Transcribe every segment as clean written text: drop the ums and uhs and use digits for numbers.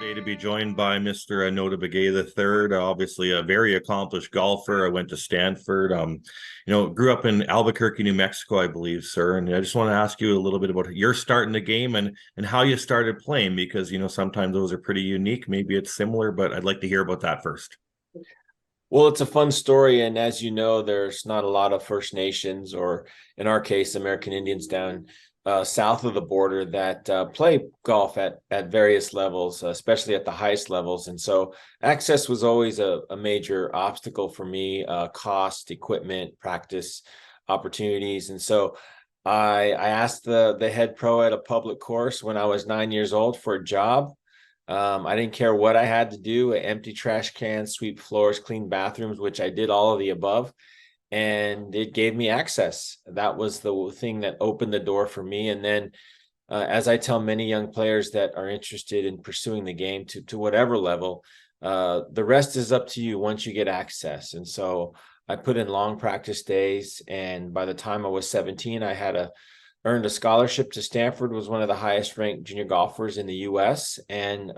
Today to be joined by Mr. Notah Begay III, obviously a very accomplished golfer. I went to Stanford, grew up in Albuquerque, New Mexico, I believe, sir. And I just want to ask you a little bit about your start in the game and how you started playing, because, sometimes those are pretty unique. Maybe it's similar, but I'd like to hear about that first. Well, it's a fun story. And as you know, there's not a lot of First Nations, or in our case, American Indians down south of the border that play golf at various levels, especially at the highest levels. And so access was always a major obstacle for me, cost, equipment, practice opportunities. And so I asked the head pro at a public course when I was 9 years old for a job. I didn't care what I had to do: empty trash cans, sweep floors, clean bathrooms, which I did all of the above. And it gave me access. That was the thing that opened the door for me. And then, as I tell many young players that are interested in pursuing the game to whatever level, the rest is up to you once you get access. And so I put in long practice days. And by the time I was 17, I had earned a scholarship to Stanford, was one of the highest ranked junior golfers in the US. And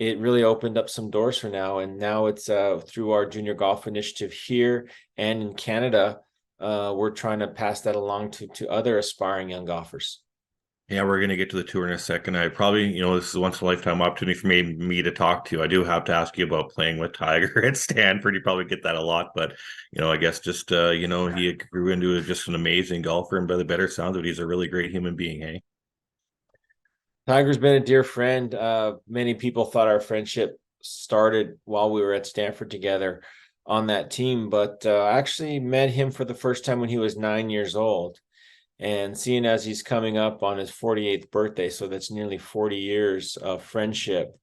it really opened up some doors for now. And now it's through our junior golf initiative here and in Canada, we're trying to pass that along to other aspiring young golfers. Yeah, we're going to get to the tour in a second. I probably, this is a once in a lifetime opportunity for me to talk to you. I do have to ask you about playing with Tiger at Stanford. You probably get that a lot, but I guess just he grew into just an amazing golfer, and by the better sounds of it, he's a really great human being. Hey, Tiger's been a dear friend. Many people thought our friendship started while we were at Stanford together on that team, but I actually met him for the first time when he was 9 years old. And seeing as he's coming up on his 48th birthday, so that's nearly 40 years of friendship,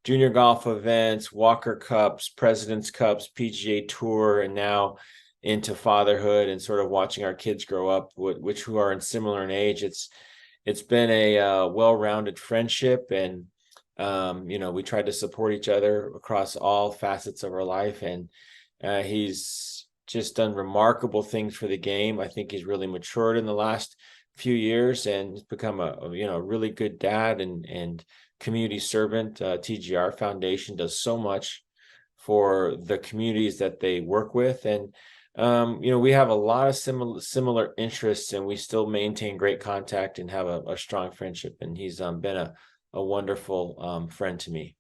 junior golf events, Walker Cups, President's Cups, PGA Tour, and now into fatherhood and sort of watching our kids grow up, which who are in similar in age. It's been a well-rounded friendship, and we try to support each other across all facets of our life. And he's just done remarkable things for the game. I think he's really matured in the last few years and become a really good dad and community servant. TGR Foundation does so much for the communities that they work with. And we have a lot of similar interests, and we still maintain great contact and have a strong friendship. And he's been a wonderful friend to me.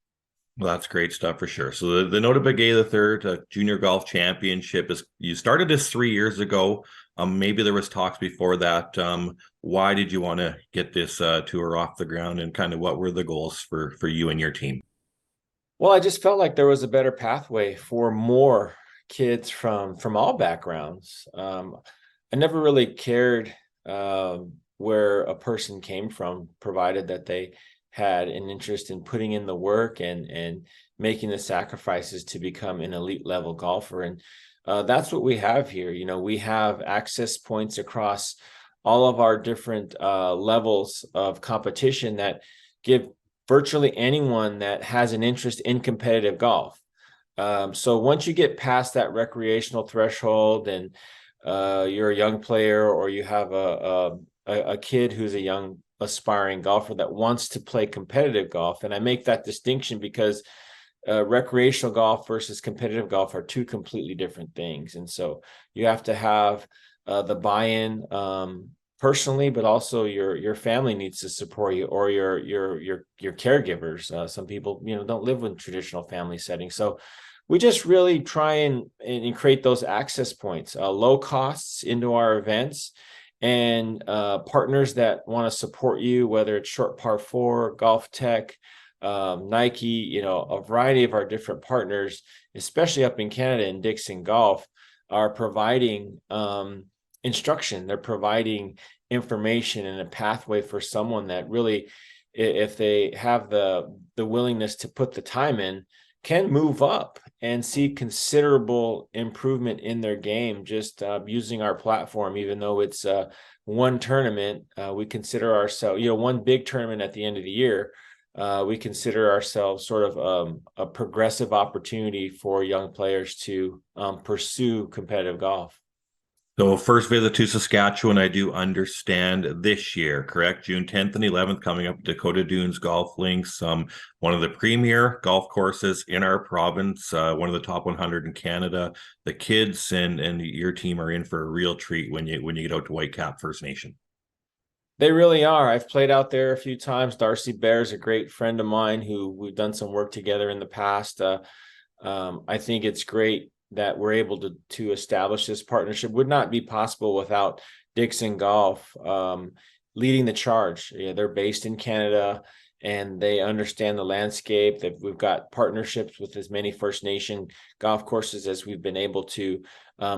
well, that's great stuff for sure. So the Notah Begay III Junior Golf Championship is, you started this 3 years ago. Maybe there was talks before that. Why did you want to get this tour off the ground, and kind of what were the goals for you and your team? Well, I just felt like there was a better pathway for more kids from all backgrounds. I never really cared where a person came from, provided that they had an interest in putting in the work and making the sacrifices to become an elite level golfer. And that's what we have here. We have access points across all of our different levels of competition that give virtually anyone that has an interest in competitive golf. So once you get past that recreational threshold, and you're a young player, or you have a kid who's a young aspiring golfer that wants to play competitive golf, and I make that distinction because recreational golf versus competitive golf are two completely different things. And so you have to have the buy-in personally, but also your family needs to support you, or your caregivers. Some people don't live in traditional family settings, so we just really try and create those access points, low costs into our events, and partners that want to support you, whether it's Short Par 4, Golf Tech, Nike, a variety of our different partners, especially up in Canada and Dixon Golf, are providing instruction. They're providing information and a pathway for someone that really, if they have the willingness to put the time in, can move up and see considerable improvement in their game just using our platform. Even though it's one tournament, we consider ourselves, one big tournament at the end of the year. We consider ourselves sort of a progressive opportunity for young players to pursue competitive golf. So first visit to Saskatchewan, I do understand this year, correct? June 10th and 11th, coming up Dakota Dunes Golf Links, one of the premier golf courses in our province, one of the top 100 in Canada. The kids and your team are in for a real treat when you get out to Whitecap First Nation. They really are. I've played out there a few times. Darcy Bear is a great friend of mine who we've done some work together in the past. I think it's great that we're able to establish this partnership. Would not be possible without Dixon Golf leading the charge. Yeah, they're based in Canada and they understand the landscape. That we've got partnerships with as many First Nation golf courses as we've been able to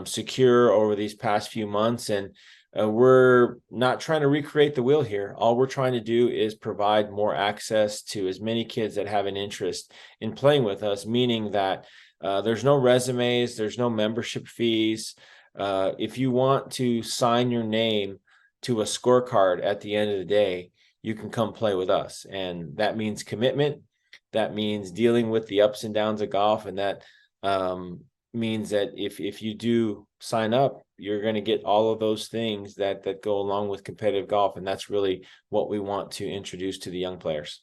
secure over these past few months. And we're not trying to recreate the wheel here. All we're trying to do is provide more access to as many kids that have an interest in playing with us, meaning that there's no resumes, there's no membership fees. If you want to sign your name to a scorecard at the end of the day, you can come play with us. And that means commitment. That means dealing with the ups and downs of golf. And that means that if you do sign up, you're going to get all of those things that go along with competitive golf. And that's really what we want to introduce to the young players.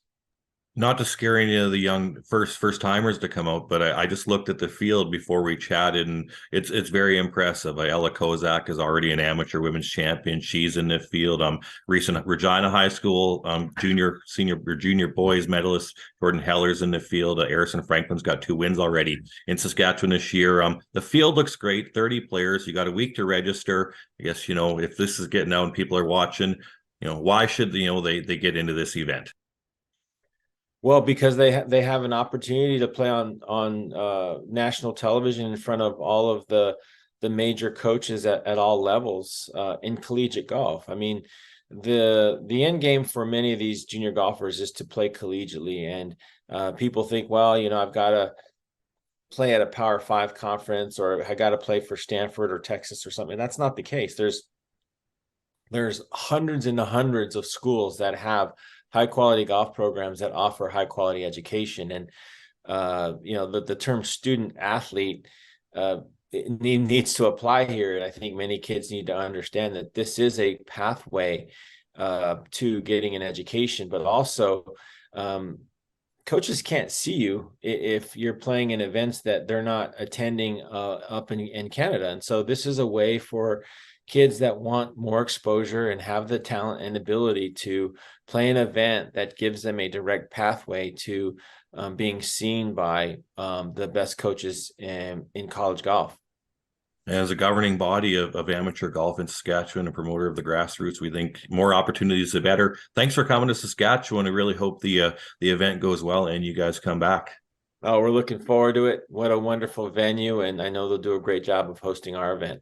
Not to scare any of the young first timers to come out, but I just looked at the field before we chatted, and it's very impressive. Ella Kozak is already an amateur women's champion. She's in the field. Recent Regina High School junior boys medalist Jordan Heller's in the field. Harrison Franklin's got 2 wins already in Saskatchewan this year. The field looks great. 30 players. You got a week to register. I guess if this is getting out and people are watching, why should they get into this event? Well, because they have an opportunity to play on national television in front of all of the major coaches at all levels in collegiate golf. I mean, the end game for many of these junior golfers is to play collegiately, and people think, well, I've got to play at a Power 5 conference, or I got to play for Stanford or Texas or something. That's not the case. There's hundreds and hundreds of schools that have high quality golf programs that offer high quality education. And the term student athlete needs to apply here. And I think many kids need to understand that this is a pathway to getting an education, but also coaches can't see you if you're playing in events that they're not attending up in Canada. And so this is a way for kids that want more exposure and have the talent and ability to play an event that gives them a direct pathway to being seen by the best coaches in college golf. As a governing body of amateur golf in Saskatchewan and promoter of the grassroots, we think more opportunities the better. Thanks for coming to Saskatchewan. I really hope the event goes well and you guys come back. Oh, we're looking forward to it. What a wonderful venue. And I know they'll do a great job of hosting our event.